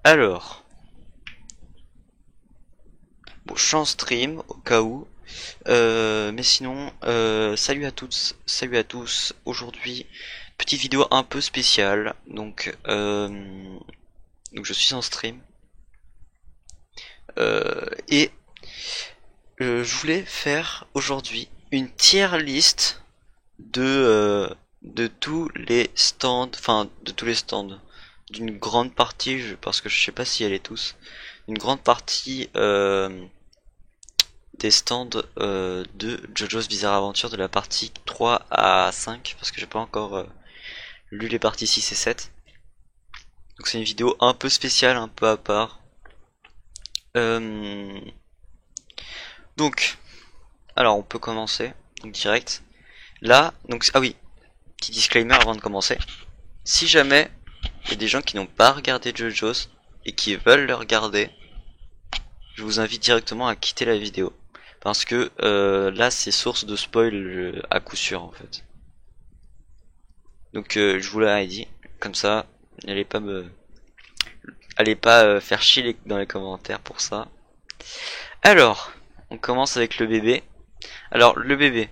Alors, bon, je suis en stream au cas où. Mais sinon, salut à toutes, salut à tous. Aujourd'hui, petite vidéo un peu spéciale. Donc je suis en stream. Et je voulais faire aujourd'hui une tier list de tous les stands, enfin de tous les stands, d'une grande partie, parce que je sais pas si elle est tous, une grande partie des stands de JoJo's Bizarre Adventure de la partie 3 à 5, parce que j'ai pas encore lu les parties 6 et 7. Donc c'est une vidéo un peu spéciale, un peu à part. Euh, donc, alors on peut commencer, donc direct. Là, donc ah oui, petit disclaimer avant de commencer. Si jamais il y a des gens qui n'ont pas regardé JoJo's et qui veulent le regarder, je vous invite directement à quitter la vidéo. Parce que là c'est source de spoil à coup sûr en fait. Donc je vous l'ai dit, comme ça, allez pas faire chier dans les commentaires pour ça. Alors, on commence avec le bébé. Alors le bébé,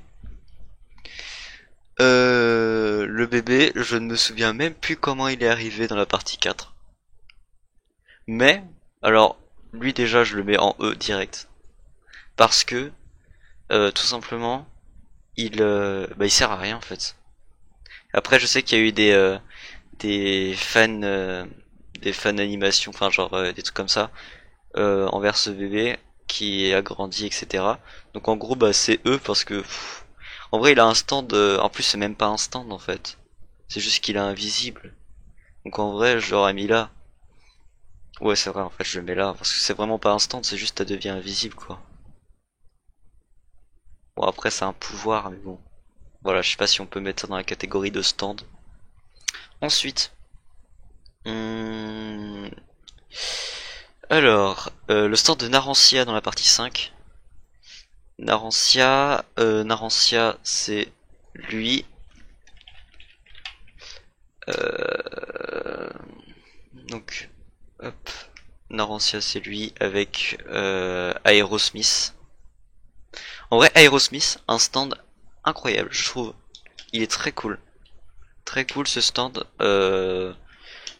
je ne me souviens même plus comment il est arrivé dans la partie 4. Mais, alors, lui déjà je le mets en E direct. Parce que, tout simplement, il sert à rien en fait. Après je sais qu'il y a eu des fans animations, enfin genre des trucs comme ça, envers ce bébé qui a grandi, etc. Donc en gros bah c'est eux parce que en vrai il a un stand, en plus c'est même pas un stand en fait, c'est juste qu'il est invisible. Donc en vrai je l'aurais mis là. Ouais c'est vrai en fait je le mets là parce que c'est vraiment pas un stand, c'est juste ça devient invisible quoi. Bon après c'est un pouvoir mais bon. Voilà, je sais pas si on peut mettre ça dans la catégorie de stand. Ensuite, hum, alors, le stand de Narancia dans la partie 5. Narancia, c'est lui. Euh, donc, hop, Narancia, c'est lui avec Aerosmith. En vrai, Aerosmith, un stand incroyable, je trouve. Il est très cool ce stand,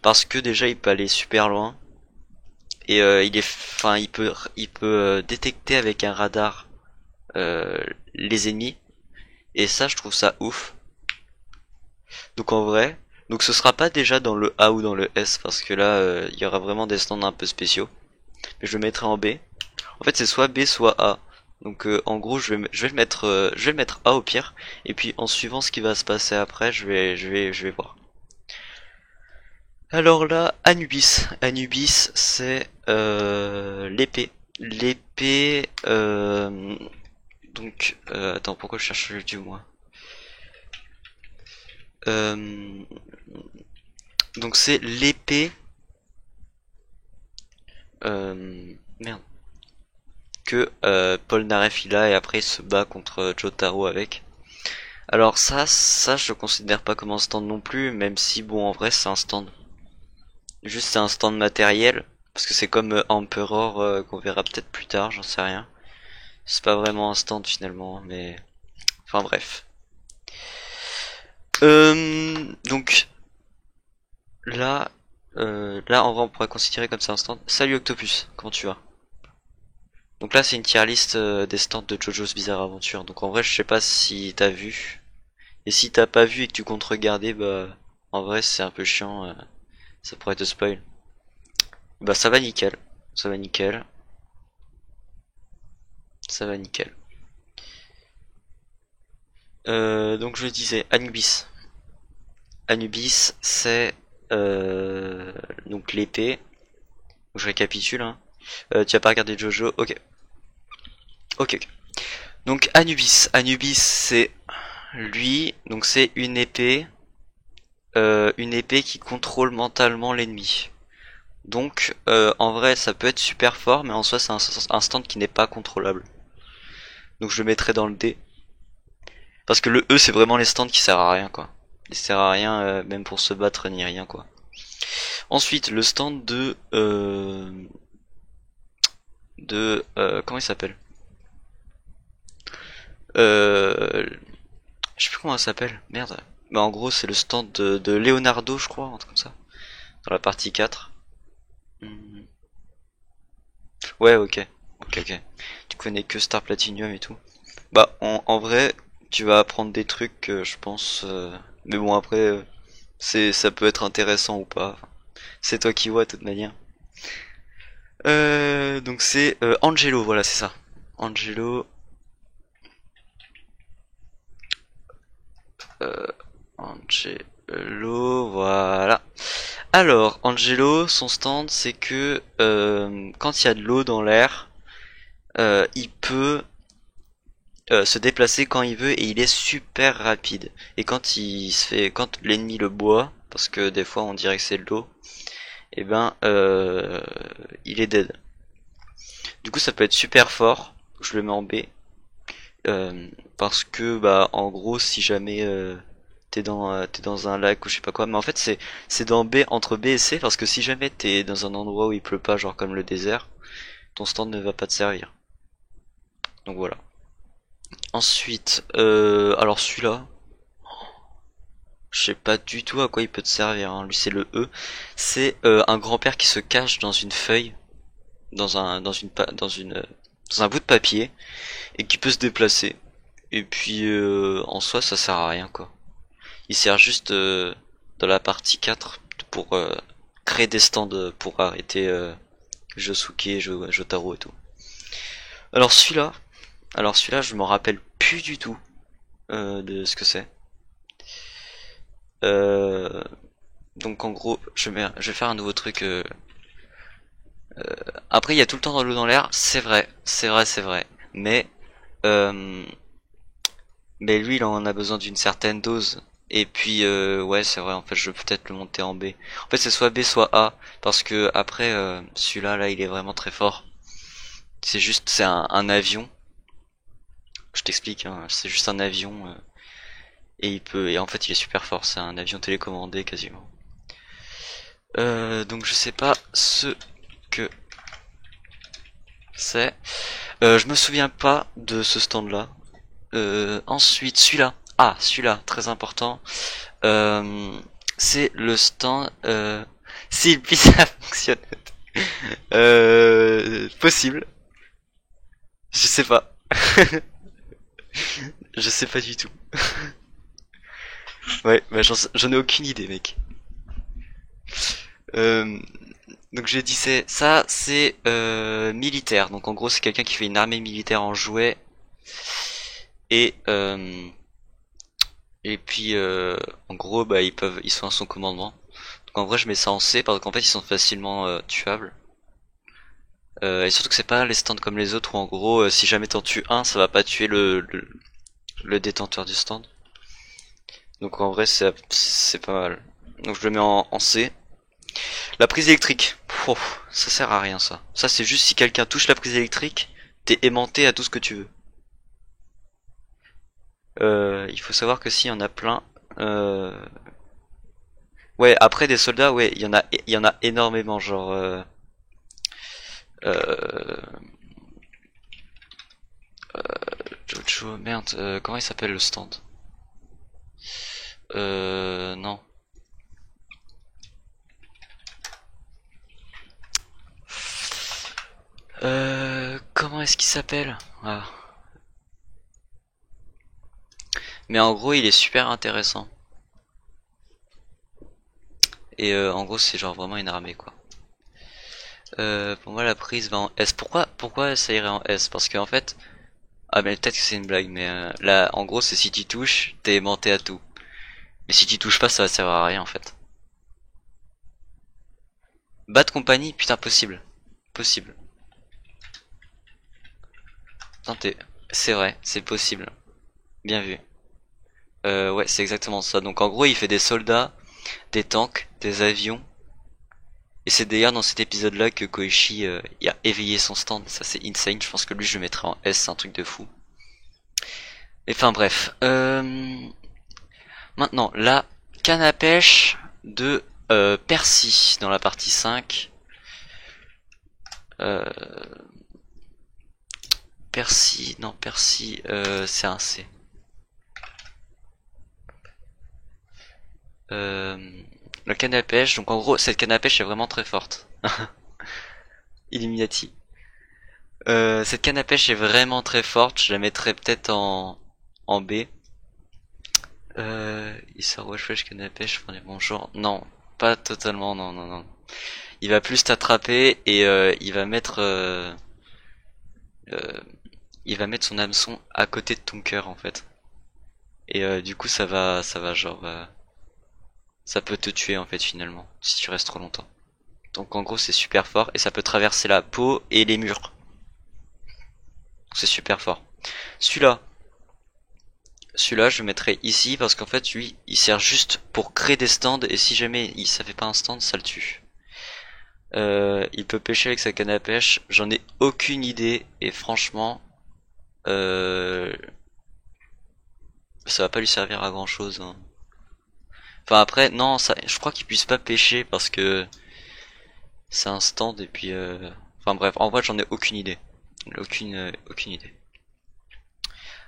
parce que déjà il peut aller super loin et il peut détecter avec un radar les ennemis et ça je trouve ça ouf. Donc en vrai, donc ce sera pas déjà dans le A ou dans le S parce que là il y aura vraiment des stands un peu spéciaux. Mais je le mettrai en B. En fait c'est soit B soit A. Donc en gros je vais le mettre A au pire et puis en suivant ce qui va se passer après je vais voir. Alors là Anubis, Anubis c'est l'épée. L'épée attends pourquoi je cherche le dieu moi. Euh, donc c'est l'épée merde que Paul Naref il a et après il se bat contre Jotaro avec. Alors ça je le considère pas comme un stand non plus, même si bon en vrai c'est un stand. Juste c'est un stand matériel parce que c'est comme Emperor qu'on verra peut-être plus tard, j'en sais rien. C'est pas vraiment un stand finalement, mais enfin bref. Donc là, là en vrai on pourrait considérer comme ça un stand. Salut Octopus, comment tu vas? Donc là c'est une tier list des stands de JoJo's Bizarre Adventure. Donc en vrai je sais pas si t'as vu. Et si t'as pas vu et que tu comptes regarder, bah en vrai c'est un peu chiant, ça pourrait te spoil. Bah ça va nickel, ça va nickel, ça va nickel. Donc je disais Anubis. Anubis c'est donc l'épée. Donc je récapitule hein. Tu as pas regardé Jojo, ok. Ok ok. Donc Anubis, Anubis c'est lui, donc c'est une épée qui contrôle mentalement l'ennemi. Donc en vrai ça peut être super fort, mais en soi c'est un stand qui n'est pas contrôlable. Donc je le mettrai dans le D. Parce que le E c'est vraiment les stands qui servent à rien quoi. Il sert à rien même pour se battre ni rien quoi. Ensuite, le stand comment il s'appelle? Euh, je sais plus comment ça s'appelle. Merde. Bah en gros, c'est le stand de Leonardo, je crois, un truc comme ça. Dans la partie 4. Hmm. Ouais, ok. Ok, ok. Tu connais que Star Platinum et tout. Bah, en vrai, tu vas apprendre des trucs, je pense. Mais bon, après, ça peut être intéressant ou pas. Enfin, c'est toi qui vois, de toute manière. Donc c'est Angelo, voilà, c'est ça. Angelo, euh, Angelo, voilà. Alors, Angelo, son stand, c'est que quand il y a de l'eau dans l'air, il peut se déplacer quand il veut et il est super rapide. Et quand l'ennemi le boit, parce que des fois on dirait que c'est de l'eau, et ben il est dead. Du coup, ça peut être super fort. Je le mets en B. Parce que bah en gros, si jamais t'es dans un lac ou je sais pas quoi, mais en fait c'est dans B, entre B et C, parce que si jamais t'es dans un endroit où il pleut pas, genre comme le désert, ton stand ne va pas te servir. Donc voilà. Ensuite, alors celui-là, je sais pas du tout à quoi il peut te servir, hein. Lui c'est le E. C'est un grand-père qui se cache dans une feuille, dans un bout de papier, et qui peut se déplacer. Et puis en soi ça sert à rien quoi. Il sert juste dans la partie 4 pour créer des stands pour arrêter Josuke, Jotaro et tout. Alors celui-là, je me rappelle plus du tout de ce que c'est. Euh, donc en gros, je vais faire un nouveau truc. Après, il y a tout le temps de l'eau dans l'air, c'est vrai, c'est vrai, c'est vrai. Mais euh, mais lui, il en a besoin d'une certaine dose. Et puis ouais, c'est vrai. En fait, je vais peut-être le monter en B. En fait, c'est soit B, soit A, parce que après, celui-là, là, il est vraiment très fort. C'est un avion. Je t'explique, hein, c'est juste un avion et en fait, il est super fort. C'est un avion télécommandé quasiment. Donc je sais pas ce que c'est. Je me souviens pas de ce stand-là. Ensuite, celui-là. Ah, celui-là, très important. Euh, c'est le stand. Si ça fonctionne. Possible. Je sais pas. Je sais pas du tout. Ouais, bah j'en ai aucune idée, mec. Euh, donc j'ai dit c'est militaire. Donc en gros c'est quelqu'un qui fait une armée militaire en jouet et puis en gros bah ils sont à son commandement. Donc en vrai je mets ça en C parce qu'en fait ils sont facilement tuables. Et surtout que c'est pas les stands comme les autres où en gros si jamais t'en tues un ça va pas tuer le détenteur du stand. Donc en vrai c'est pas mal. Donc je le mets en C. La prise électrique. Ça sert à rien ça. Ça c'est juste si quelqu'un touche la prise électrique, t'es aimanté à tout ce que tu veux. Il faut savoir que s'il y en a plein. Ouais, après des soldats, ouais, il y en a énormément, genre. Euh... Jojo, merde, comment il s'appelle le stand? Non. Comment est-ce qu'il s'appelle? Ah. Mais en gros, il est super intéressant. Et en gros, c'est genre vraiment une armée, quoi. Pour moi, la prise va en S. Pourquoi ça irait en S? Parce qu'en fait, ah mais peut-être que c'est une blague, mais là, en gros, c'est si tu touches, t'es aimanté à tout. Mais si tu touches pas, ça va servir à rien en fait. Bad compagnie, putain, possible. Possible. Tentez. C'est vrai, c'est possible. Bien vu. Ouais, c'est exactement ça. Donc en gros, il fait des soldats, des tanks, des avions. Et c'est d'ailleurs dans cet épisode-là que Koichi il a éveillé son stand. Ça c'est insane. Je pense que lui, je le mettrais en S, c'est un truc de fou. Enfin bref. Maintenant, la canne à pêche de Percy dans la partie 5. Euh, Percy, non Percy, c'est un C. La canne à pêche, donc en gros cette canne à pêche est vraiment très forte. Illuminati. Cette canne à pêche est vraiment très forte, je la mettrais peut-être en B. Il sort wesh wesh canne à pêche, enfin, bonjour. Non, pas totalement, non, non, non. Il va plus t'attraper et euh, il va mettre son hameçon à côté de ton cœur en fait. Et du coup ça va genre, ça peut te tuer en fait finalement si tu restes trop longtemps. Donc en gros c'est super fort et ça peut traverser la peau et les murs. C'est super fort. Celui-là, celui-là je le mettrai ici parce qu'en fait lui il sert juste pour créer des stands et si jamais ça fait pas un stand ça le tue. Il peut pêcher avec sa canne à pêche, j'en ai aucune idée et franchement euh, ça va pas lui servir à grand chose. Hein. Enfin après non ça, je crois qu'il puisse pas pêcher parce que c'est un stand et puis enfin bref en vrai j'en ai aucune idée, aucune idée.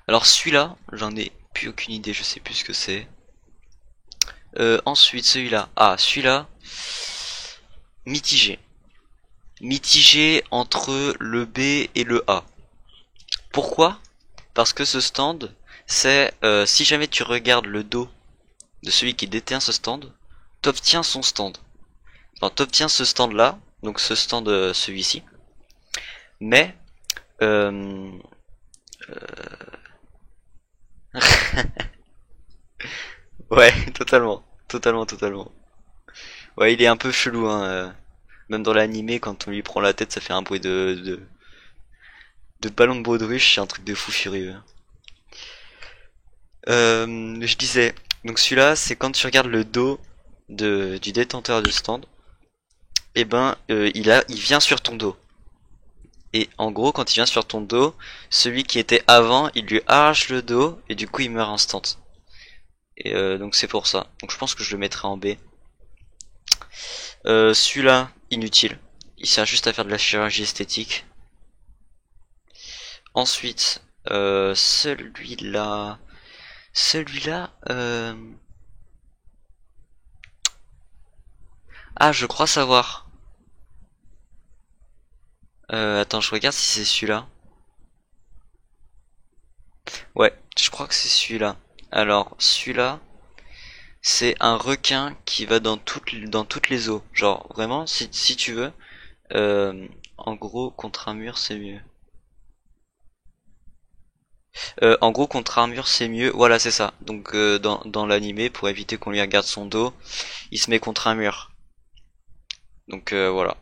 Alors celui-là j'en ai plus aucune idée, je sais plus ce que c'est. Ensuite celui-là, celui-là mitigé. Mitigé entre le B et le A. Pourquoi? Parce que ce stand, c'est si jamais tu regardes le dos de celui qui détient ce stand, t'obtiens son stand. Enfin, t'obtiens ce stand là, donc ce stand, celui-ci. Mais euh, ouais, totalement, totalement, totalement. Ouais, il est un peu chelou, hein. Même dans l'animé, quand on lui prend la tête, ça fait un bruit de ballon de baudruche, c'est un truc de fou furieux. Je disais, donc celui-là, c'est quand tu regardes le dos du détenteur de stand, et ben il vient sur ton dos. Et en gros, quand il vient sur ton dos, celui qui était avant, il lui arrache le dos et du coup il meurt instant. Et donc c'est pour ça. Donc je pense que je le mettrai en B. Celui-là, inutile. Il sert juste à faire de la chirurgie esthétique. Ensuite, celui-là, celui-là, je crois savoir. Attends, je regarde si c'est celui-là. Ouais, je crois que c'est celui-là. Alors, celui-là, c'est un requin qui va dans toutes les eaux. Genre, vraiment, si tu veux, en gros, contre un mur, c'est mieux. En gros, contre un mur, c'est mieux. Voilà, c'est ça. Donc, dans l'animé, pour éviter qu'on lui regarde son dos, il se met contre un mur. Donc, voilà.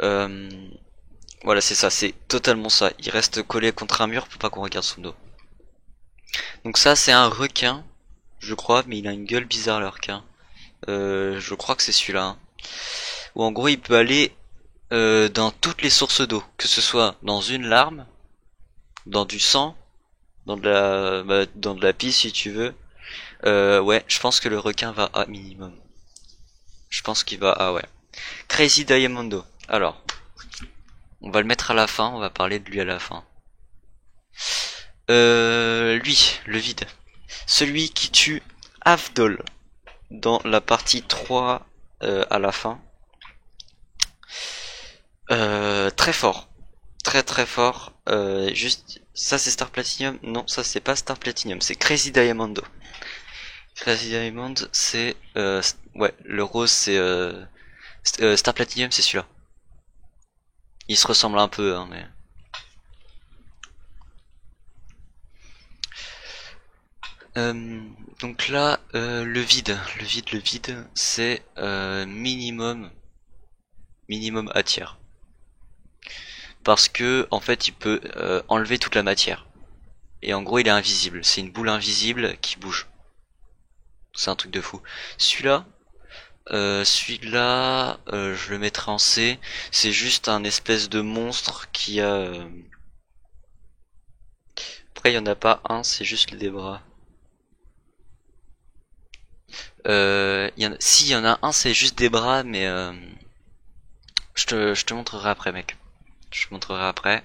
Euh, voilà, c'est ça. C'est totalement ça. Il reste collé contre un mur pour pas qu'on regarde son dos. Donc ça, c'est un requin, je crois, mais il a une gueule bizarre, le requin. Je crois que c'est celui-là. Hein. Où en gros, il peut aller dans toutes les sources d'eau, que ce soit dans une larme, dans du sang, dans de la pisse si tu veux. Ouais, je pense que le requin va A minimum. Je pense qu'il va A, ouais. Crazy Diamondo. Alors, on va le mettre à la fin, on va parler de lui à la fin. Lui, le vide. Celui qui tue Avdol dans la partie 3 à la fin. Très fort. Très très fort. Juste, ça c'est Star Platinum. Non, ça c'est pas Star Platinum, c'est Crazy Diamondo. Crazy Diamond, c'est ouais, le rose c'est Star Platinum, c'est celui-là. Il se ressemble un peu, hein, mais. Donc là, le vide, c'est minimum A tiers. Parce que en fait, il peut enlever toute la matière. Et en gros, il est invisible. C'est une boule invisible qui bouge. C'est un truc de fou. Celui-là, je le mettrai en C. C'est juste un espèce de monstre qui a. Après, il y en a pas un, c'est juste les bras. Si, il y en a un, c'est juste des bras, mais je te montrerai après, mec. Je te montrerai après.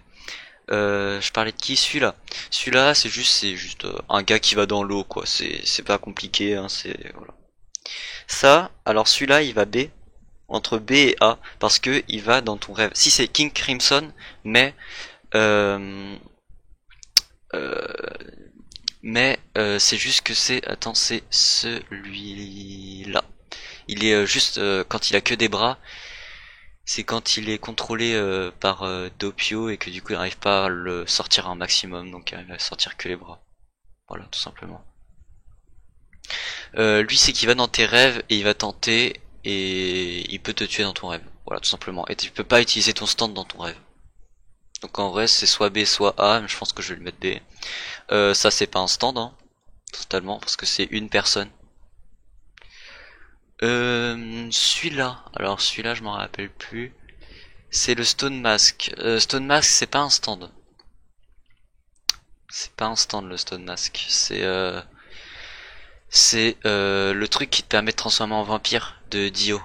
Je parlais de qui? Celui-là. Celui-là, c'est juste un gars qui va dans l'eau, quoi. C'est pas compliqué, hein, c'est voilà. Ça, alors celui-là, il va B, entre B et A, parce que il va dans ton rêve. Si c'est King Crimson, mais euh, euh, c'est juste que attends, c'est celui-là. Il est juste quand il a que des bras, c'est quand il est contrôlé par Doppio et que du coup il n'arrive pas à le sortir un maximum, donc il va sortir que les bras. Voilà, tout simplement. Lui, c'est qu'il va dans tes rêves et il va tenter et il peut te tuer dans ton rêve. Voilà, tout simplement. Et tu peux pas utiliser ton stand dans ton rêve. Donc en vrai, c'est soit B, soit A, mais je pense que je vais le mettre B. Ça, c'est pas un stand, hein, totalement, parce que c'est une personne. Celui-là, alors celui-là, je m'en rappelle plus. C'est le Stone Mask. Stone Mask, c'est pas un stand. C'est pas un stand, le Stone Mask. C'est le truc qui te permet de transformer en vampire de Dio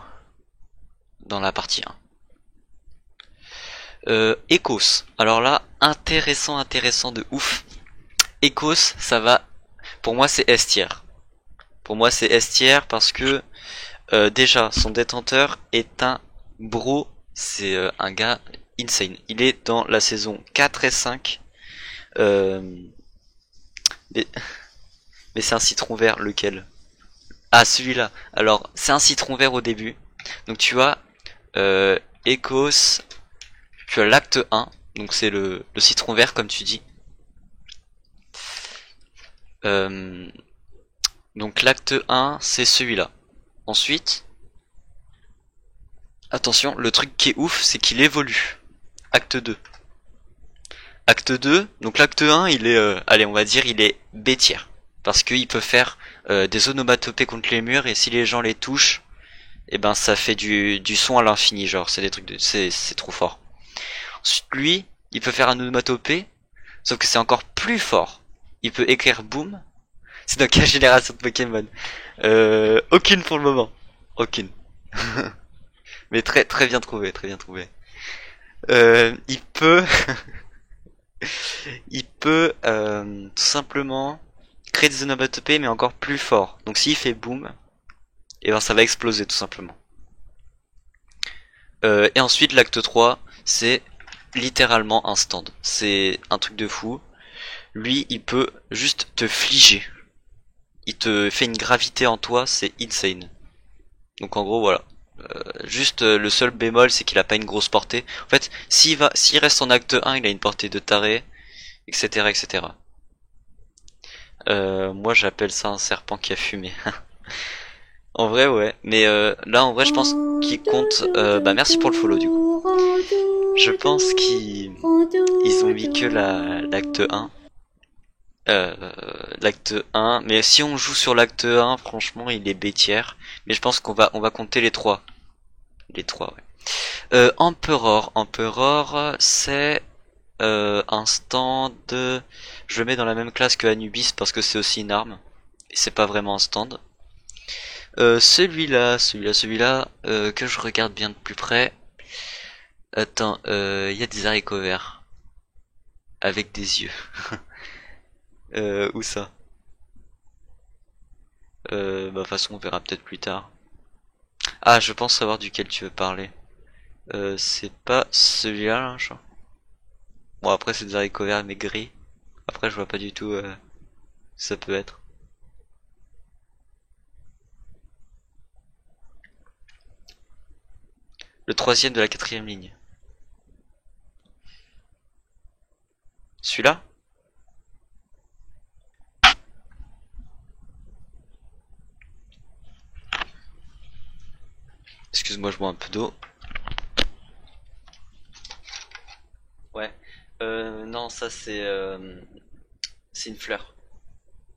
dans la partie 1. Ecos. Alors là, intéressant de ouf. Ecos, ça va. Pour moi, c'est S tier. Pour moi, c'est S tier parce que déjà, son détenteur est un bro. C'est un gars insane. Il est dans la saison 4 et 5. Euh, mais mais c'est un citron vert, lequel? Ah, celui-là. Alors, c'est un citron vert au début. Donc tu as Ecos, tu as l'acte 1. Donc c'est le citron vert, comme tu dis. Euh, donc l'acte 1, c'est celui-là. Ensuite, attention, le truc qui est ouf, c'est qu'il évolue. Acte 2. Acte 2, donc l'acte 1, il est, allez, on va dire, il est B tier. Parce qu'il peut faire des onomatopées contre les murs, et si les gens les touchent, et ben ça fait du son à l'infini, genre, c'est des trucs c'est trop fort. Ensuite, lui, il peut faire un onomatopée, sauf que c'est encore plus fort. Il peut écrire boom. C'est dans quelle génération de Pokémon? Aucune pour le moment. Aucune. Mais très très bien trouvé, très bien trouvé. Il peut, tout simplement créer des onomatopées, mais encore plus fort. Donc s'il fait boom, et ben ça va exploser tout simplement. Et ensuite l'acte 3, c'est littéralement un stand. C'est un truc de fou. Lui, il peut juste te figer. Il te fait une gravité en toi, c'est insane. Donc en gros voilà. Juste le seul bémol, c'est qu'il a pas une grosse portée. En fait, s'il reste en acte 1, il a une portée de taré, etc., etc. Moi, j'appelle ça un serpent qui a fumé. En vrai, ouais. Mais là, en vrai, je pense qu'il compte. Bah, merci pour le follow du coup. Je pense qu'ils ont mis que l'acte 1. L'acte 1. Mais si on joue sur l'acte 1, franchement, il est B tiers. Mais je pense qu'on va compter les 3. Les 3, ouais. Emperor, c'est un stand. Je le mets dans la même classe que Anubis parce que c'est aussi une arme. Et c'est pas vraiment un stand. Celui-là, que je regarde bien de plus près. Attends, il y a des haricots verts. Avec des yeux. Où ça? Bah, de toute façon, on verra peut-être plus tard. Ah, je pense savoir duquel tu veux parler. C'est pas celui-là, là, je crois. Bon, après, c'est des haricots verts, mais gris. Après, je vois pas du tout ça peut être. Le troisième de la quatrième ligne. Celui-là? Excuse-moi, je bois un peu d'eau. Ouais. Non, ça c'est une fleur.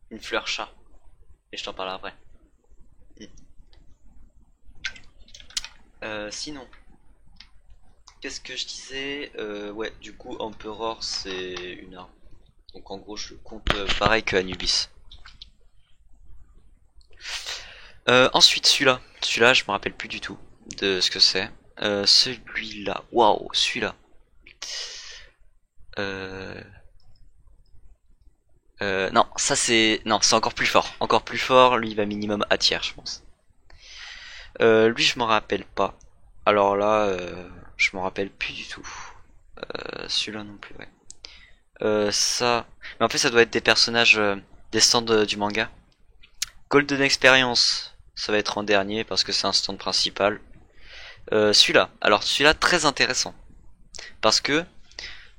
Une fleur chat. Et je t'en parle après. Mm. Sinon, qu'est-ce que je disais? Ouais, du coup, Emperor, c'est une arme. Donc en gros, je compte pareil que Anubis. Ensuite, celui-là, je me rappelle plus du tout de ce que c'est. Celui-là, waouh, celui-là. Euh... non, ça c'est encore plus fort, encore plus fort. Lui, il va minimum à tiers, je pense. Lui, je m'en rappelle pas. Alors là, je m'en rappelle plus du tout. Celui-là non plus, ouais. Ça, mais en fait, ça doit être des personnages des stands du manga. Golden Experience, ça va être en dernier parce que c'est un stand principal. Celui-là, alors celui-là très intéressant parce que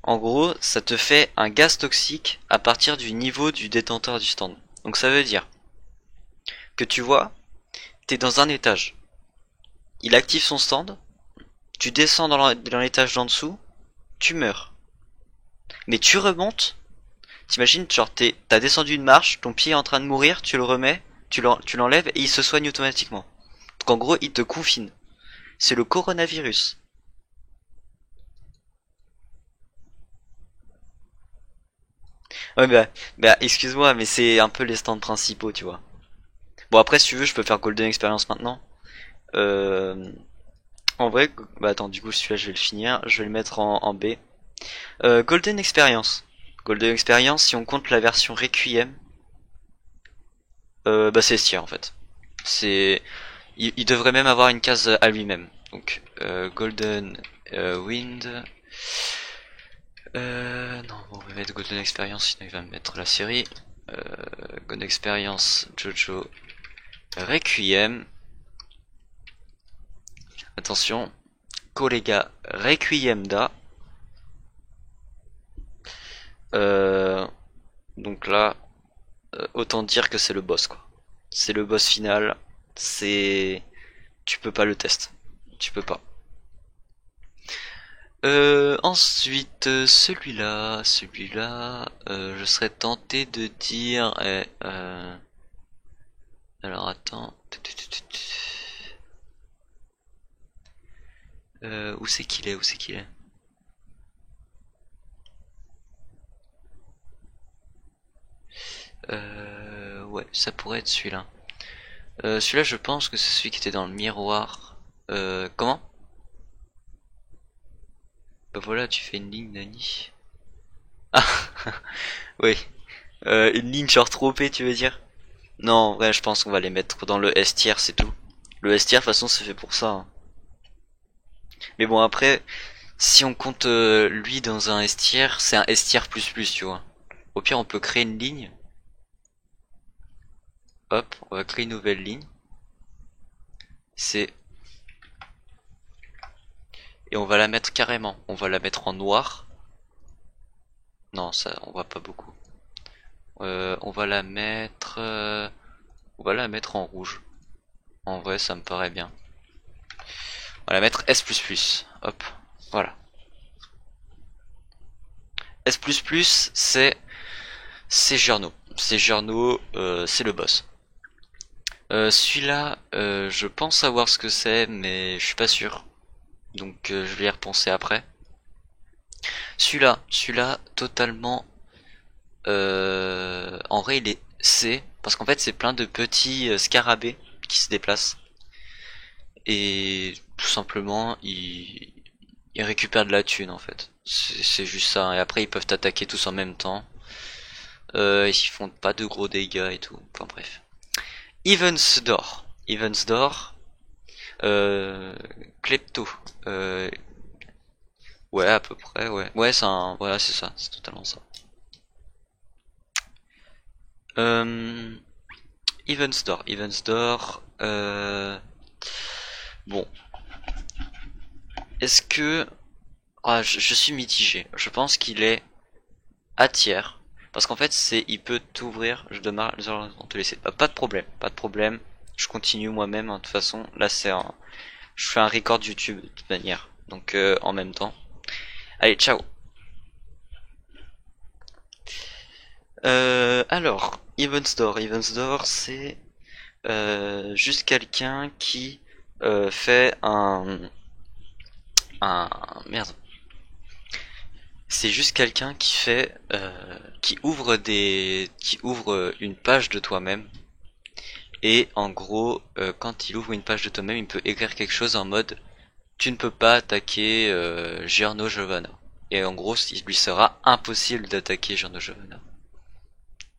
en gros, ça te fait un gaz toxique à partir du niveau du détenteur du stand. Donc ça veut dire que tu vois, t'es dans un étage. Il active son stand, tu descends dans l'étage d'en dessous, tu meurs. Mais tu remontes, t'imagines, genre t'as descendu une marche, ton pied est en train de mourir, tu le remets, tu l'enlèves et il se soigne automatiquement. Donc en gros, il te confine. C'est le coronavirus. Ouais, bah excuse-moi, mais c'est un peu les stands principaux, tu vois. Bon, après, si tu veux, je peux faire Golden Experience maintenant. Euh, En vrai, bah attends, du coup, celui-là, je vais le finir. Je vais le mettre en B. Golden Experience. Golden Experience, si on compte la version Requiem, bah c'est S-tier en fait. C'est, il devrait même avoir une case à lui-même. Donc, Golden Wind. Non, bon, on va mettre Golden Experience, sinon il va me mettre la série. Golden Experience, Jojo, Requiem. Attention, Collega Requiem da. Euh, donc là, autant dire que c'est le boss quoi. C'est le boss final. C'est, tu peux pas le test. Tu peux pas. Ensuite, celui-là, je serais tenté de dire. Alors attends. Où c'est qu'il est? Où c'est qu'il est? Ouais, ça pourrait être celui-là. Celui-là, je pense que c'est celui qui était dans le miroir. Comment? Bah voilà, tu fais une ligne, Nani. Ah, oui. Une ligne genre trop OP, tu veux dire? Non, ouais, je pense qu'on va les mettre dans le S tier, c'est tout. Le S tier, de toute façon, c'est fait pour ça, hein. Mais bon, après, si on compte lui dans un S tier, c'est un S tier plus, tu vois. Au pire, on peut créer une ligne. Hop, on va créer une nouvelle ligne. C'est et on va la mettre carrément. On va la mettre en noir. Non, ça, on voit pas beaucoup. On va la mettre, on va la mettre en rouge. En vrai, ça me paraît bien. On va la mettre S++. Hop, voilà. S++, c'est Giorno. C'est Giorno, c'est le boss. Celui-là, je pense savoir ce que c'est, mais je suis pas sûr. Donc je vais y repenser après. Celui-là, totalement. En vrai, il est C parce qu'en fait, c'est plein de petits scarabées qui se déplacent et tout simplement, ils récupèrent de la thune en fait. C'est juste ça. Et après, ils peuvent t'attaquer tous en même temps. Ils font pas de gros dégâts et tout. Enfin bref. Evansdor. Evansdor. Klepto. Euh, ouais, à peu près, ouais. Ouais, c'est un, voilà, c'est ça, c'est totalement ça. Euh, Evansdor, bon, est-ce que, ah, je suis mitigé. Je pense qu'il est à tiers, parce qu'en fait, il peut t'ouvrir. Je demande, on te laisser. Pas de problème, pas de problème. Je continue moi-même. Hein, de toute façon, là, je fais un record YouTube de toute manière, donc en même temps. Allez, ciao. Alors, Evansdor, c'est juste quelqu'un qui fait un merde. C'est juste quelqu'un qui fait qui ouvre une page de toi-même Et en gros, quand il ouvre une page de toi-même, il peut écrire quelque chose en mode tu ne peux pas attaquer Giorno Giovanna. Et en gros, il lui sera impossible d'attaquer Giorno Giovanna.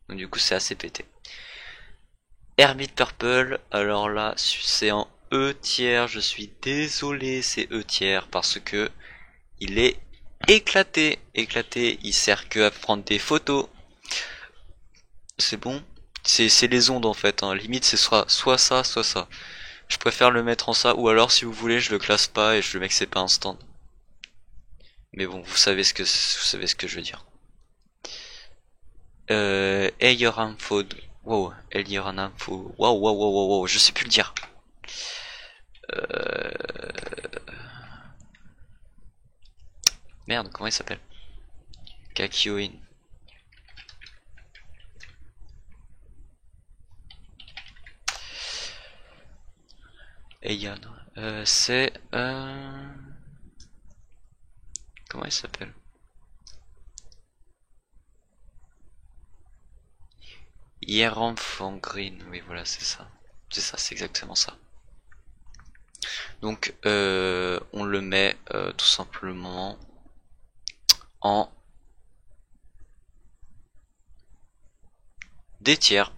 Donc du coup, c'est assez pété. Hermit Purple, alors là, c'est en E tiers, je suis désolé, c'est E tiers, parce que il est éclaté, il sert que à prendre des photos. C'est bon. C'est les ondes en fait, hein. Limite c'est soit ça, soit ça. Je préfère le mettre en ça, ou alors si vous voulez, je le classe pas et je le mets que c'est pas un stand. Mais bon, vous savez ce que je veux dire. Eyoramfo, wow, Eyoramfo, wow, je sais plus le dire. Merde, comment il s'appelle? Kakyoin. Eyan. C'est comment il s'appelle? Green, oui voilà c'est ça. C'est exactement ça. Donc on le met tout simplement en D tiers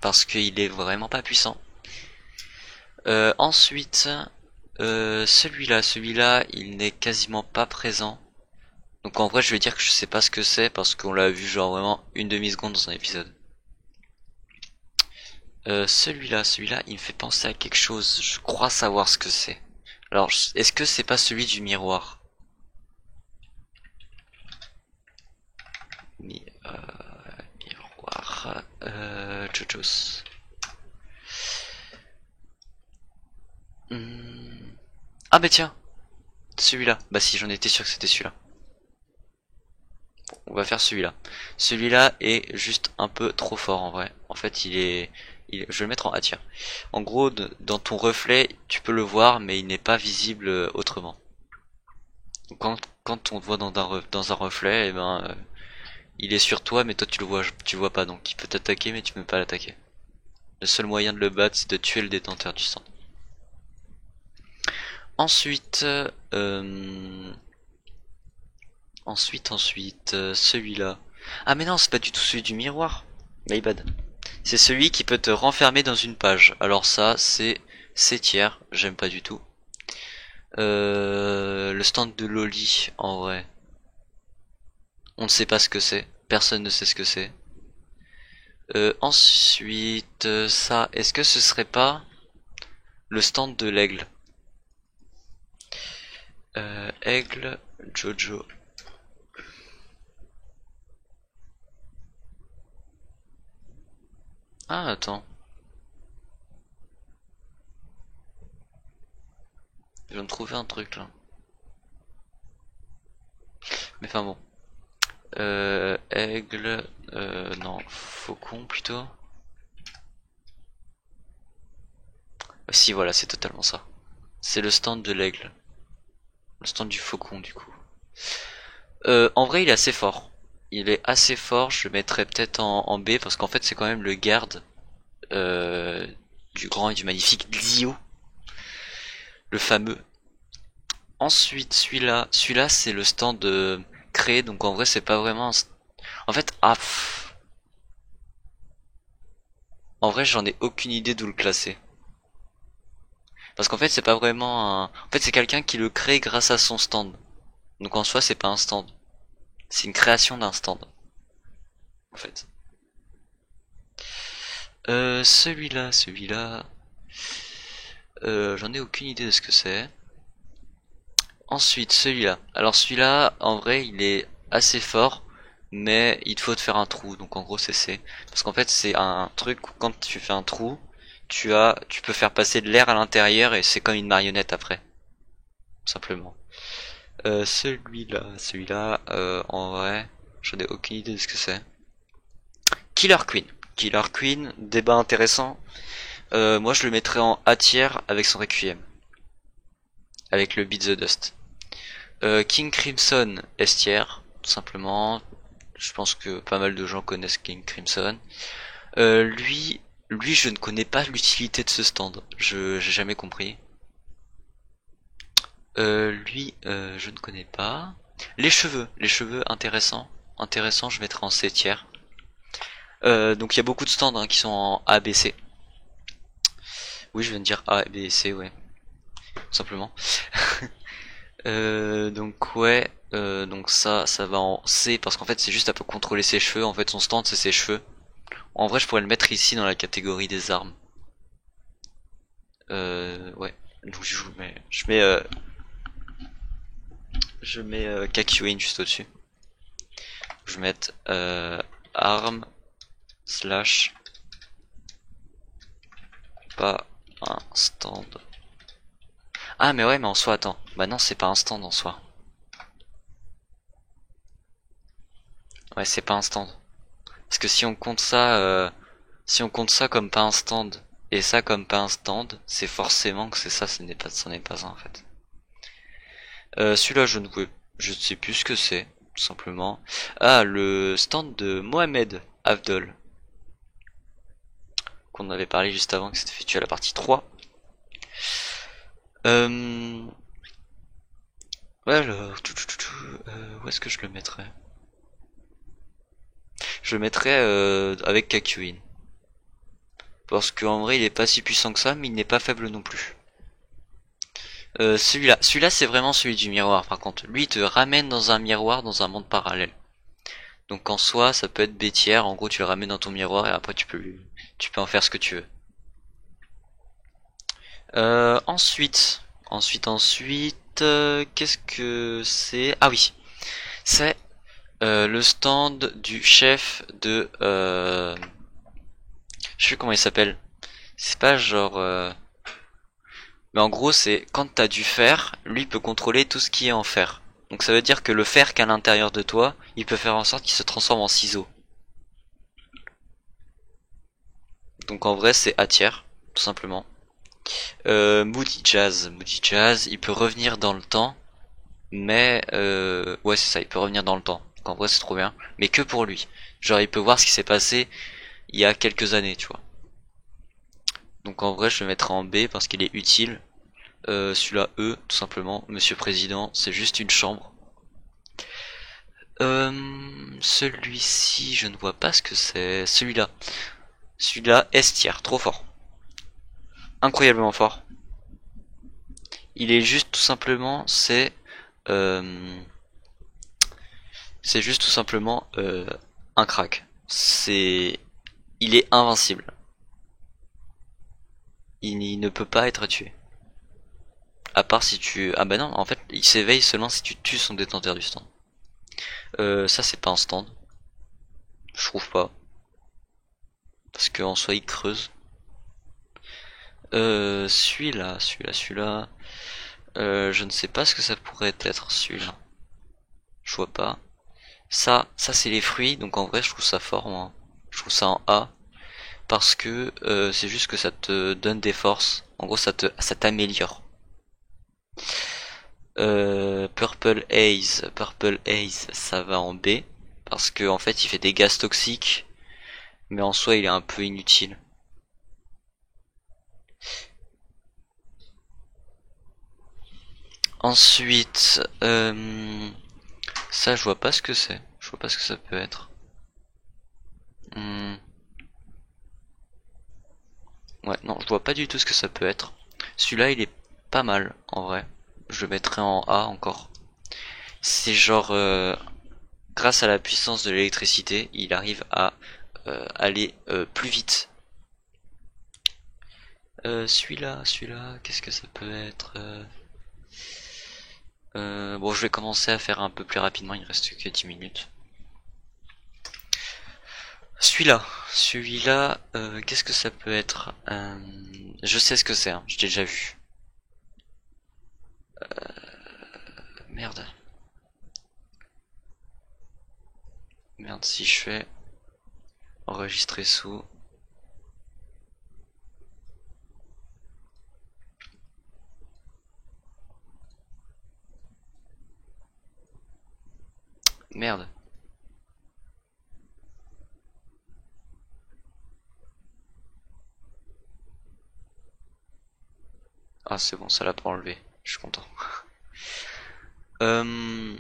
parce qu'il est vraiment pas puissant. Ensuite celui-là il n'est quasiment pas présent. Donc en vrai je vais dire que je sais pas ce que c'est parce qu'on l'a vu genre vraiment une demi-seconde dans un épisode. Celui-là, il me fait penser à quelque chose. Je crois savoir ce que c'est. Alors, est-ce que c'est pas celui du miroir? Miroir. Jojos. Ah bah tiens, celui-là. Bah si, j'en étais sûr que c'était celui-là. Bon, on va faire celui-là. Celui-là est juste un peu trop fort en vrai. En fait, je vais le mettre en A tiers. En gros, dans ton reflet, tu peux le voir, mais il n'est pas visible autrement. Donc, quand on te voit dans un reflet, eh ben, il est sur toi, mais toi tu le vois pas, donc il peut t'attaquer, mais tu peux pas l'attaquer. Le seul moyen de le battre, c'est de tuer le détenteur du stand. Ensuite, celui-là. Ah mais non, c'est pas du tout celui du miroir. My bad. C'est celui qui peut te renfermer dans une page. Alors ça, c'est C tiers, j'aime pas du tout. Le stand de Loli, en vrai. On ne sait pas ce que c'est. Personne ne sait ce que c'est. Ensuite, ça, est-ce que ce serait pas le stand de l'aigle? Aigle, Jojo. Ah, attends. Je viens de trouver un truc là. Mais enfin bon. Aigle, non, faucon plutôt. Si, voilà, c'est totalement ça. C'est le stand de l'aigle. Le stand du faucon du coup. En vrai, il est assez fort. Il est assez fort, je le mettrais peut-être en B parce qu'en fait c'est quand même le garde du grand et du magnifique Dio, le fameux. Ensuite, celui-là c'est le stand créé, donc en vrai c'est pas vraiment en fait, en vrai j'en ai aucune idée d'où le classer. Parce qu'en fait c'est pas vraiment un... En fait c'est quelqu'un qui le crée grâce à son stand. Donc en soi c'est pas un stand. C'est une création d'un stand. En fait. Celui-là... j'en ai aucune idée de ce que c'est. Ensuite, celui-là. Alors celui-là, en vrai, il est assez fort, mais il te faut te faire un trou. Donc en gros, c'est C. Parce qu'en fait, c'est un truc où quand tu fais un trou, tu peux faire passer de l'air à l'intérieur et c'est comme une marionnette après. Simplement. Celui-là, en vrai, j'en ai aucune idée de ce que c'est. Killer Queen. Killer Queen, débat intéressant. Moi, je le mettrais en A tiers avec son Requiem. Avec le Beat the Dust. King Crimson S tiers, tout simplement. Je pense que pas mal de gens connaissent King Crimson. Lui, Lui, je ne connais pas l'utilité de ce stand. J'ai jamais compris. Je ne connais pas. Les cheveux intéressants. Intéressant, je mettrai en C tiers. Donc il y a beaucoup de stands hein, qui sont en A, B, C. Oui, je viens de dire A, B et C, ouais, tout simplement. Donc ouais, donc ça va en C parce qu'en fait c'est juste à peu contrôler ses cheveux. En fait, son stand c'est ses cheveux. En vrai, je pourrais le mettre ici dans la catégorie des armes. Ouais. Donc je mets Kakyoin juste au-dessus. Je vais mettre arme slash pas un stand. Ah mais ouais mais en soi attends. Bah non c'est pas un stand en soi. Ouais c'est pas un stand. Parce que si on compte ça comme pas un stand et ça comme pas un stand, c'est forcément que c'est ça, ce n'est pas un en fait. Celui-là je ne sais plus ce que c'est, tout simplement. Ah le stand de Mohamed Avdol, qu'on avait parlé juste avant, que c'était effectué à la partie 3. Euh, alors, où est-ce que je le mettrais? Je le mettrais avec Kakyoin. Parce qu'en vrai il est pas si puissant que ça, mais il n'est pas faible non plus. Celui-là c'est vraiment celui du miroir par contre. Lui il te ramène dans un miroir dans un monde parallèle. Donc en soi ça peut être bêtière, en gros tu le ramènes dans ton miroir et après tu peux en faire ce que tu veux. Qu'est-ce que c'est? Ah oui, c'est le stand du chef de... je sais plus comment il s'appelle. C'est pas genre... mais en gros, c'est quand t'as du fer, lui peut contrôler tout ce qui est en fer. Donc ça veut dire que le fer qu'à l'intérieur de toi, il peut faire en sorte qu'il se transforme en ciseau. Donc en vrai, c'est A tiers, tout simplement. Moody Jazz, il peut revenir dans le temps, mais ouais c'est ça, il peut revenir dans le temps. Donc en vrai, c'est trop bien, mais que pour lui. Genre il peut voir ce qui s'est passé il y a quelques années, tu vois. Donc en vrai, je le mettrai en B parce qu'il est utile. Celui-là E, tout simplement. Monsieur Président, c'est juste une chambre. Celui-ci, je ne vois pas ce que c'est. Celui-là, S tiers, trop fort. Incroyablement fort. Il est juste tout simplement, euh, c'est juste tout simplement un crack. Il est invincible. Il ne peut pas être tué. À part si tu, ah bah non, en fait, il s'éveille seulement si tu tues son détenteur du stand. Ça c'est pas un stand, je trouve pas, parce qu'en soi il creuse. Celui-là. Je ne sais pas ce que ça pourrait être celui-là. Je vois pas. Ça c'est les fruits, donc en vrai je trouve ça fort moi. Je trouve ça en A parce que c'est juste que ça te donne des forces. En gros ça t'améliore. Purple Haze, ça va en B parce que en fait il fait des gaz toxiques, mais en soi il est un peu inutile. Ensuite, ça je vois pas ce que c'est. Je vois pas ce que ça peut être. Hmm. Ouais, non, je vois pas du tout ce que ça peut être. Celui-là, il est pas mal, en vrai. Je le mettrais en A encore. C'est genre, grâce à la puissance de l'électricité, il arrive à aller plus vite. Celui-là, qu'est-ce que ça peut être bon, je vais commencer à faire un peu plus rapidement, il reste que 10 minutes. Celui-là, qu'est-ce que ça peut être je sais ce que c'est, hein, je l'ai déjà vu. Merde. Merde, si je fais enregistrer sous... Merde. Ah c'est bon, ça l'a pas enlevé. Je suis content. Euh,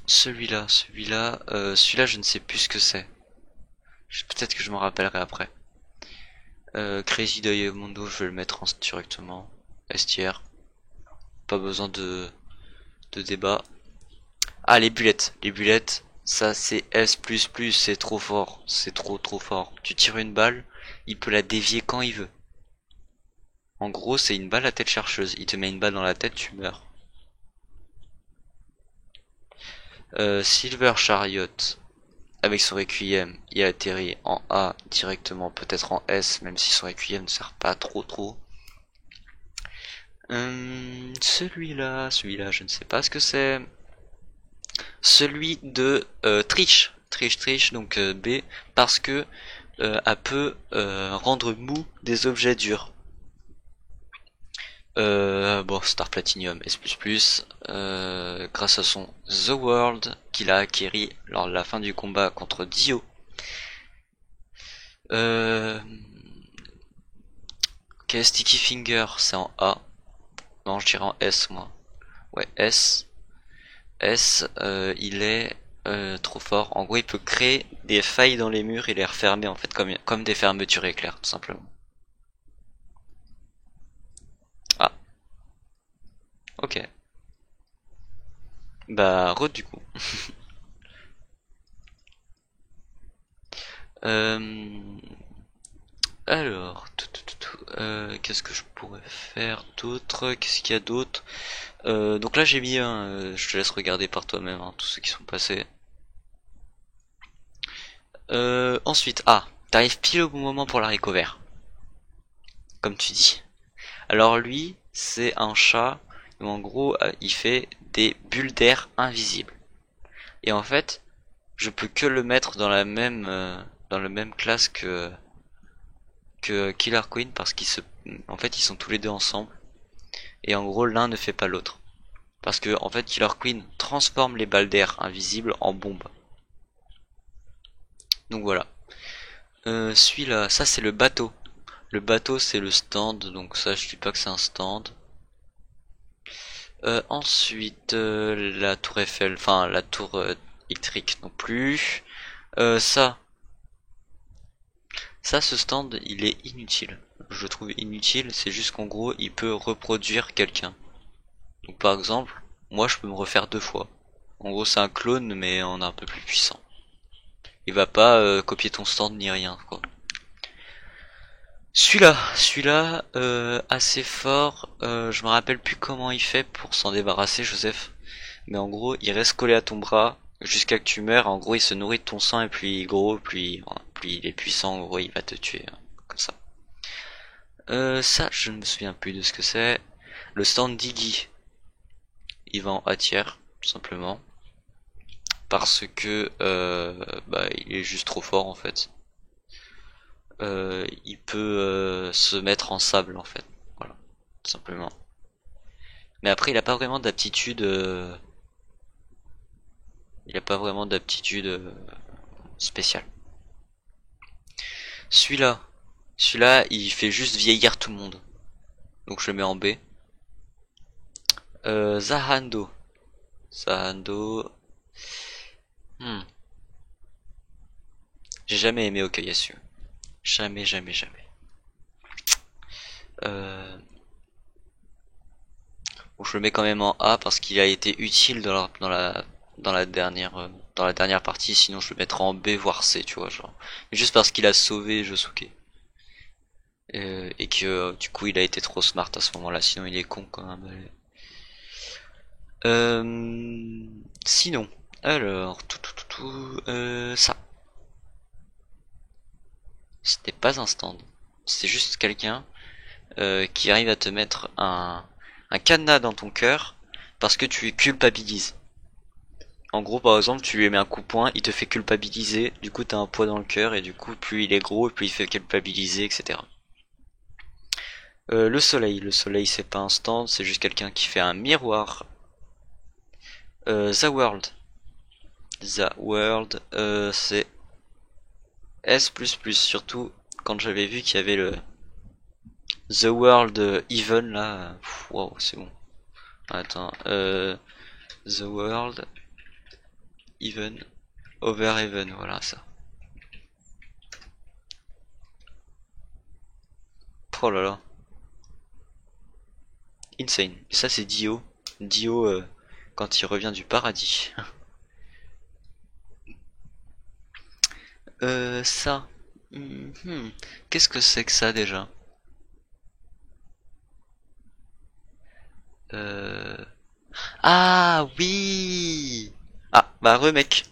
celui-là, je ne sais plus ce que c'est. Peut-être que je m'en rappellerai après. Crazy Diamondo, je vais le mettre en directement. STR. Pas besoin de débat. Ah, les bullets. Les bullets, ça c'est S++, c'est trop fort. C'est trop fort. Tu tires une balle, il peut la dévier quand il veut. En gros, c'est une balle à tête chercheuse. Il te met une balle dans la tête, tu meurs. Silver Chariot, avec son Requiem, il atterrit en A directement, peut-être en S, même si son Requiem ne sert pas trop. Celui-là, je ne sais pas ce que c'est. Celui de Triche, donc B, parce que elle peut rendre mou des objets durs. Bon, Star Platinum S++, grâce à son The World qu'il a acquéri lors de la fin du combat contre Dio. Ok, Sticky Finger, c'est en A. Non, je dirais en S, moi. Ouais, S. S, il est trop fort. En gros, il peut créer des failles dans les murs et les refermer, en fait, comme des fermetures éclairs, tout simplement. Ah, ok. Bah, re du coup. Euh, alors, qu'est-ce que je pourrais faire d'autre? Qu'est-ce qu'il y a d'autre? Donc là j'ai mis un, je te laisse regarder par toi-même hein, tous ceux qui sont passés. Ensuite, t'arrives pile au bon moment pour l'haricot vert, comme tu dis. Alors lui, c'est un chat où en gros il fait des bulles d'air invisibles. Et en fait, je peux que le mettre dans le même classe que Killer Queen parce en fait ils sont tous les deux ensemble. Et en gros l'un ne fait pas l'autre. Parce que en fait Killer Queen transforme les balles d'air invisibles en bombes. Donc voilà. Celui-là, ça c'est le bateau. Le bateau c'est le stand, donc ça je dis pas que c'est un stand. Ensuite, la tour Eiffel, enfin la tour électrique non plus. Ça, ce stand il est inutile. Je le trouve inutile, c'est juste qu'en gros il peut reproduire quelqu'un. Donc par exemple, moi je peux me refaire 2 fois. En gros c'est un clone mais on est un peu plus puissant. Il va pas copier ton stand ni rien quoi. Celui-là, assez fort. Je me rappelle plus comment il fait pour s'en débarrasser, Joseph. Mais en gros, il reste collé à ton bras jusqu'à que tu meurs. En gros, il se nourrit de ton sang et puis gros, plus il est puissant. En gros, il va te tuer hein, comme ça. Ça, je ne me souviens plus de ce que c'est. Le stand d'Iggy, il va en A tiers, tout simplement, parce que bah, il est juste trop fort en fait. Il peut se mettre en sable en fait, voilà, tout simplement. Mais après, il a pas vraiment d'aptitude. Il a pas vraiment d'aptitude spéciale. Celui-là, il fait juste vieillir tout le monde. Donc je le mets en B. Zahando. Zahando. Hmm. J'ai jamais aimé Okayasu. Jamais. Euh... Bon, je le mets quand même en A parce qu'il a été utile dans la dernière partie. Sinon, je le mettrais en B voire C, tu vois, genre. Mais juste parce qu'il a sauvé Josuke. Et que du coup, il a été trop smart à ce moment-là. Sinon, il est con quand même. Sinon, alors, ça. C'était pas un stand. C'est juste quelqu'un qui arrive à te mettre un cadenas dans ton cœur parce que tu culpabilises. En gros, par exemple, tu lui mets un coup de poing, il te fait culpabiliser, du coup t'as un poids dans le cœur et du coup plus il est gros, plus il fait culpabiliser, etc. Le soleil c'est pas un stand, c'est juste quelqu'un qui fait un miroir. The World, c'est S++, surtout quand j'avais vu qu'il y avait The World Even là, wow, c'est bon. Attends, The World Even Over Even, voilà ça. Oh là là, insane. Ça c'est Dio, Dio quand il revient du paradis. Ça. Mhm. Qu'est-ce que c'est que ça déjà? Euh... Ah oui. Ah bah remec.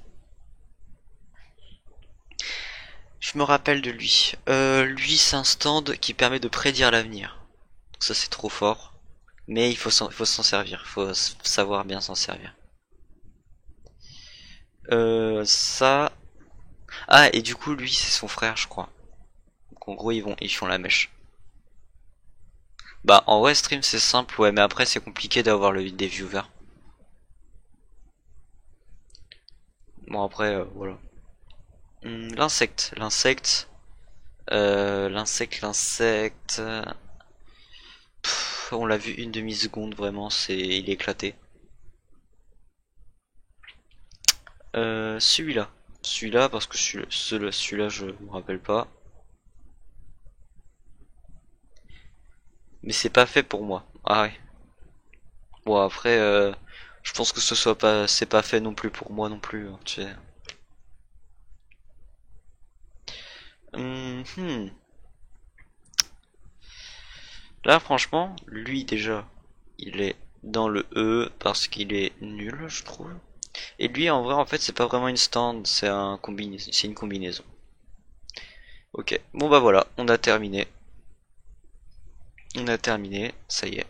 Je me rappelle de lui. Lui c'est un stand qui permet de prédire l'avenir. Ça c'est trop fort. Mais faut s'en servir. Faut savoir bien s'en servir. Ça. Ah et du coup lui c'est son frère je crois. Donc en gros ils font la mèche. Bah en vrai stream c'est simple ouais mais après c'est compliqué d'avoir des viewers. Bon après voilà. L'insecte. L'insecte. On l'a vu une demi-seconde, vraiment, il est éclaté. Celui-là. Celui-là, parce que celui-là, je me rappelle pas. Mais c'est pas fait pour moi. Ah ouais. Bon, après, je pense que c'est pas fait non plus pour moi non plus, hein, tu sais. Mhm. Là, franchement, lui déjà, il est dans le E parce qu'il est nul, je trouve. Et lui, en vrai, en fait, c'est pas vraiment une stand, c'est une combinaison. Ok, bon bah voilà, on a terminé. On a terminé, ça y est.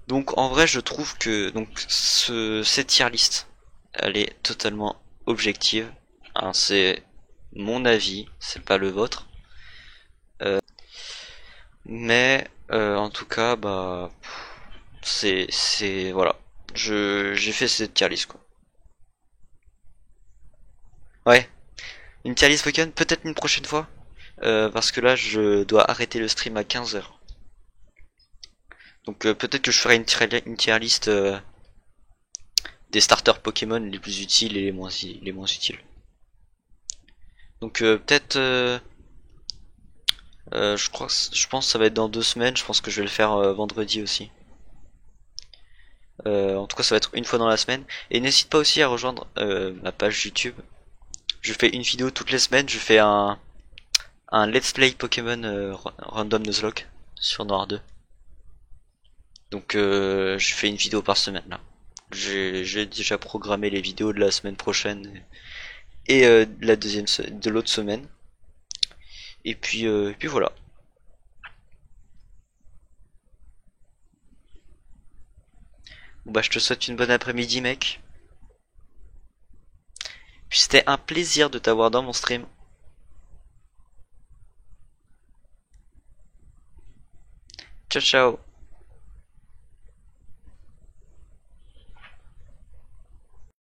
Donc en vrai, je trouve que cette tier list, elle est totalement objective. Hein, c'est mon avis, c'est pas le vôtre. Mais en tout cas, bah c'est voilà. J'ai fait cette tier list quoi. Ouais, une tier list Pokémon peut-être une prochaine fois. Parce que là, je dois arrêter le stream à 15 h. Donc peut-être que je ferai une tier list des starters Pokémon les plus utiles et les moins utiles. Donc peut-être, je pense que ça va être dans 2 semaines. Je pense que je vais le faire vendredi aussi. En tout cas, ça va être une fois dans la semaine. Et n'hésite pas aussi à rejoindre ma page YouTube. Je fais une vidéo toutes les semaines. Je fais un Let's Play Pokémon Random Nuzlocke sur Noir 2. Donc je fais une vidéo par semaine là. J'ai déjà programmé les vidéos de la semaine prochaine et de l'autre semaine. Et puis voilà. Bon bah je te souhaite une bonne après-midi mec. Puis c'était un plaisir de t'avoir dans mon stream. Ciao ciao.